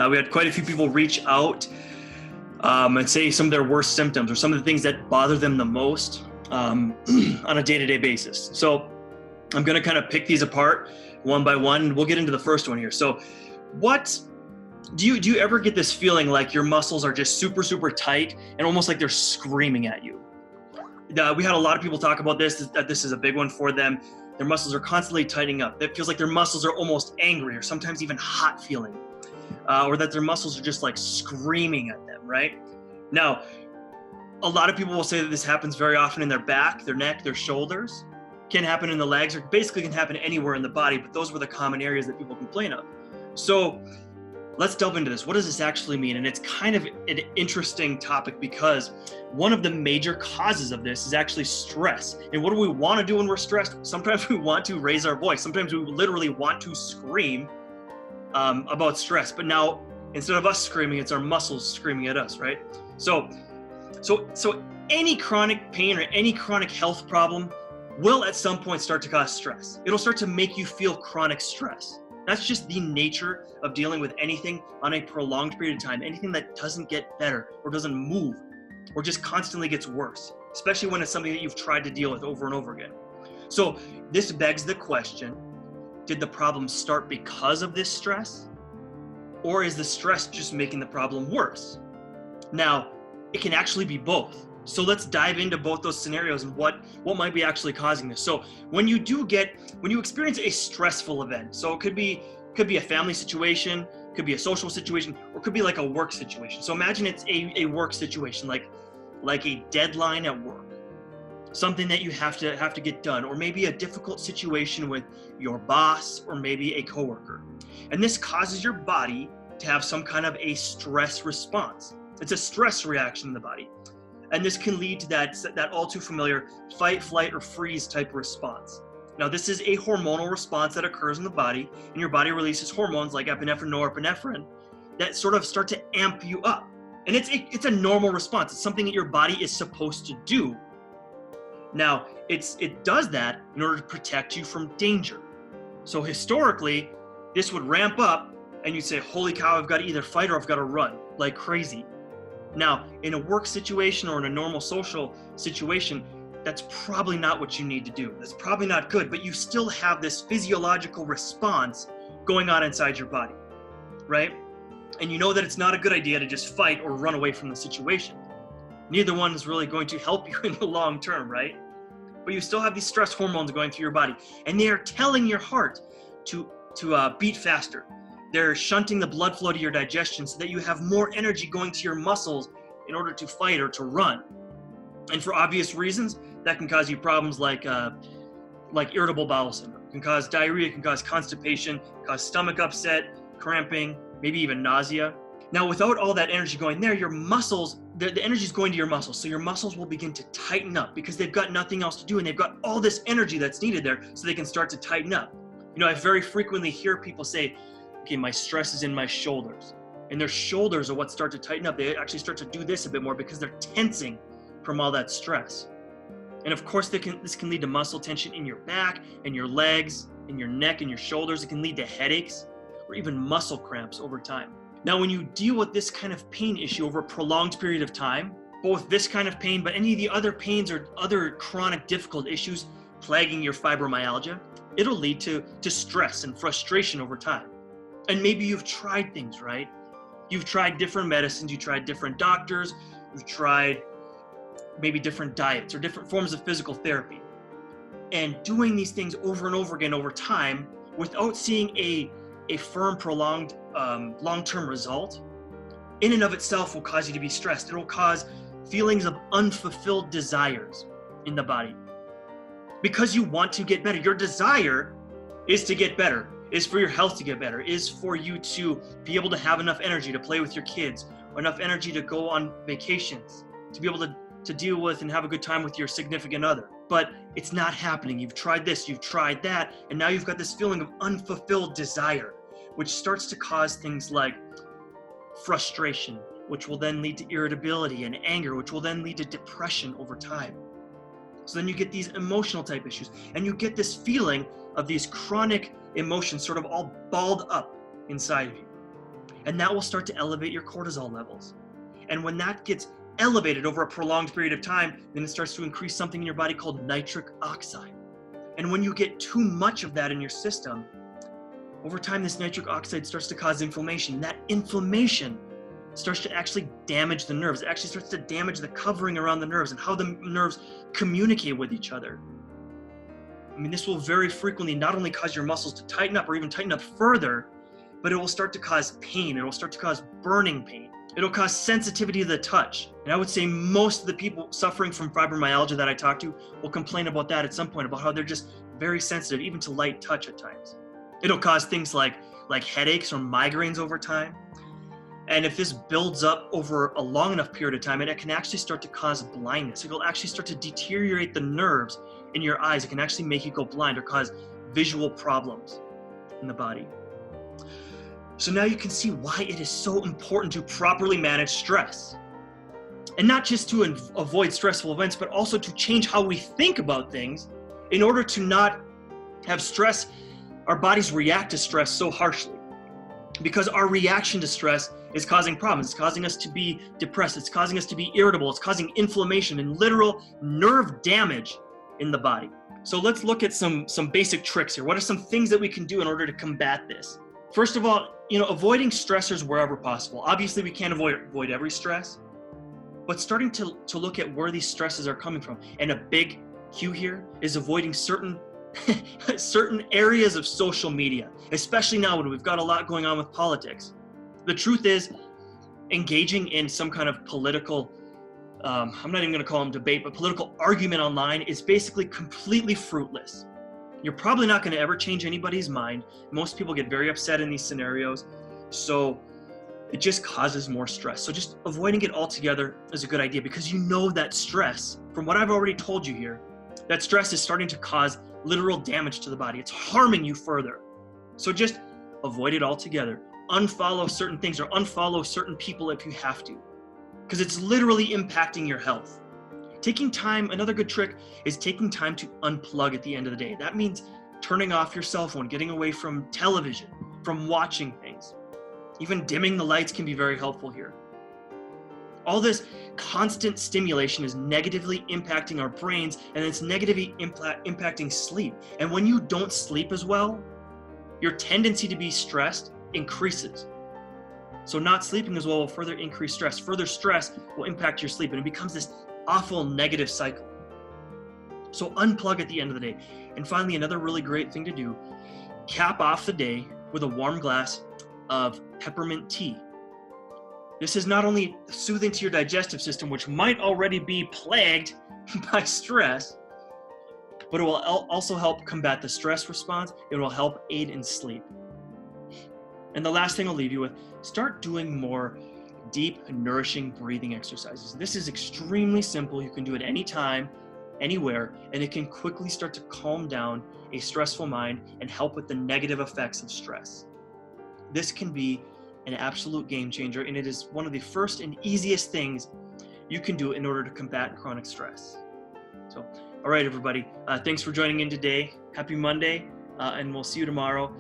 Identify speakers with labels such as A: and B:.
A: We had quite a few people reach out and say some of their worst symptoms or some of the things that bother them the most on a day-to-day basis. So I'm going to kind of pick these apart one by one. We'll get into the first one here. So what do you ever get this feeling like your muscles are just super, super tight and almost like they're screaming at you? We had a lot of people talk about this, that this is a big one for them. Their muscles are constantly tightening up. It feels like their muscles are almost angry or sometimes even hot feeling, or that their muscles are just like screaming at them, right? Now, a lot of people will say that this happens very often in their back, their neck, their shoulders. Can happen in the legs, or basically can happen anywhere in the body, but those were the common areas that people complain of. So let's delve into this. What does this actually mean? And it's kind of an interesting topic because one of the major causes of this is actually stress. And what do we want to do when we're stressed? Sometimes we want to raise our voice. Sometimes we literally want to scream about stress. But now, instead of us screaming, it's our muscles screaming at us, right? So any chronic pain or any chronic health problem will at some point start to cause stress. It'll start to make you feel chronic stress. That's just the nature of dealing with anything on a prolonged period of time, anything that doesn't get better or doesn't move or just constantly gets worse, especially when it's something that you've tried to deal with over and over again. So this begs the question, did the problem start because of this stress? Or is the stress just making the problem worse? Now, it can actually be both. So let's dive into both those scenarios and what might be actually causing this. So when you experience a stressful event, so it could be a family situation, could be a social situation, or could be like a work situation. So imagine it's a work situation, like a deadline at work, something that you have to get done, or maybe a difficult situation with your boss or maybe a coworker. And this causes your body to have some kind of a stress response. It's a stress reaction in the body. And this can lead to that all too familiar fight, flight, or freeze type of response. Now, this is a hormonal response that occurs in the body, and your body releases hormones like epinephrine, norepinephrine that sort of start to amp you up. And it's a normal response. It's something that your body is supposed to do. Now, it does that in order to protect you from danger. So historically, this would ramp up, and you'd say, "Holy cow! I've got to either fight or I've got to run like crazy." Now, in a work situation or in a normal social situation, that's probably not what you need to do. That's probably not good, but you still have this physiological response going on inside your body, right? And you know that it's not a good idea to just fight or run away from the situation. Neither one is really going to help you in the long term, right? But you still have these stress hormones going through your body, and they are telling your heart to beat faster. They're shunting the blood flow to your digestion so that you have more energy going to your muscles in order to fight or to run. And for obvious reasons, that can cause you problems like irritable bowel syndrome. It can cause diarrhea, it can cause constipation, cause stomach upset, cramping, maybe even nausea. Now, without all that energy going there, your muscles, the energy is going to your muscles. So your muscles will begin to tighten up because they've got nothing else to do. And they've got all this energy that's needed there so they can start to tighten up. You know, I very frequently hear people say, okay, my stress is in my shoulders. And their shoulders are what start to tighten up. They actually start to do this a bit more because they're tensing from all that stress. And of course, this can lead to muscle tension in your back and your legs and your neck and your shoulders. It can lead to headaches or even muscle cramps over time. Now, when you deal with this kind of pain issue over a prolonged period of time, both this kind of pain, but any of the other pains or other chronic difficult issues plaguing your fibromyalgia, it'll lead to stress and frustration over time. And maybe you've tried things, right? You've tried different medicines, you tried different doctors, you've tried maybe different diets or different forms of physical therapy. And doing these things over and over again over time without seeing a firm, prolonged, long-term result, in and of itself will cause you to be stressed. It will cause feelings of unfulfilled desires in the body. Because you want to get better. Your desire is to get better, is for your health to get better, is for you to be able to have enough energy to play with your kids, or enough energy to go on vacations, to be able to deal with and have a good time with your significant other. But it's not happening. You've tried this, you've tried that, and now you've got this feeling of unfulfilled desire, which starts to cause things like frustration, which will then lead to irritability and anger, which will then lead to depression over time. So then you get these emotional type issues, and you get this feeling of these chronic emotions sort of all balled up inside of you. And that will start to elevate your cortisol levels. And when that gets elevated over a prolonged period of time, then it starts to increase something in your body called nitric oxide. And when you get too much of that in your system, over time, this nitric oxide starts to cause inflammation. That inflammation starts to actually damage the nerves. It actually starts to damage the covering around the nerves and how the nerves communicate with each other. I mean, this will very frequently not only cause your muscles to tighten up or even tighten up further, but it will start to cause pain. It will start to cause burning pain. It'll cause sensitivity to the touch. And I would say most of the people suffering from fibromyalgia that I talk to will complain about that at some point, about how they're just very sensitive, even to light touch at times. It'll cause things like headaches or migraines over time. And if this builds up over a long enough period of time, it can actually start to cause blindness. It will actually start to deteriorate the nerves in your eyes. It can actually make you go blind or cause visual problems in the body. So now you can see why it is so important to properly manage stress. And not just to avoid stressful events, but also to change how we think about things in order to not have stress, our bodies react to stress so harshly. Because our reaction to stress is causing problems. It's causing us to be depressed. It's causing us to be irritable. It's causing inflammation and literal nerve damage in the body. So let's look at some basic tricks here. What are some things that we can do in order to combat this? First of all, avoiding stressors wherever possible. Obviously, we can't avoid every stress, but starting to look at where these stresses are coming from. And a big cue here is avoiding certain areas of social media, especially now when we've got a lot going on with politics. The truth is, engaging in some kind of political, I'm not even going to call them debate, but political argument online is basically completely fruitless. You're probably not going to ever change anybody's mind. Most people get very upset in these scenarios, so it just causes more stress. So just avoiding it altogether is a good idea, because you know that stress, from what I've already told you here, that stress is starting to cause literal damage to the body. It's harming you further. So just avoid it altogether. Unfollow certain things or unfollow certain people if you have to, because it's literally impacting your health. Taking time, another good trick is taking time to unplug at the end of the day. That means turning off your cell phone, getting away from television, from watching things. Even dimming the lights can be very helpful here. All this constant stimulation is negatively impacting our brains, and it's negatively impacting sleep. And when you don't sleep as well, your tendency to be stressed increases. So not sleeping as well will further increase stress. Further stress will impact your sleep, and it becomes this awful negative cycle. So unplug at the end of the day. And finally, another really great thing to do, cap off the day with a warm glass of peppermint tea. This is not only soothing to your digestive system, which might already be plagued by stress, but it will also help combat the stress response. It will help aid in sleep. And the last thing I'll leave you with, start doing more deep, nourishing breathing exercises. This is extremely simple. You can do it anytime, anywhere, and it can quickly start to calm down a stressful mind and help with the negative effects of stress. This can be an absolute game changer, and it is one of the first and easiest things you can do in order to combat chronic stress. So, all right, everybody, thanks for joining in today. Happy Monday, and we'll see you tomorrow.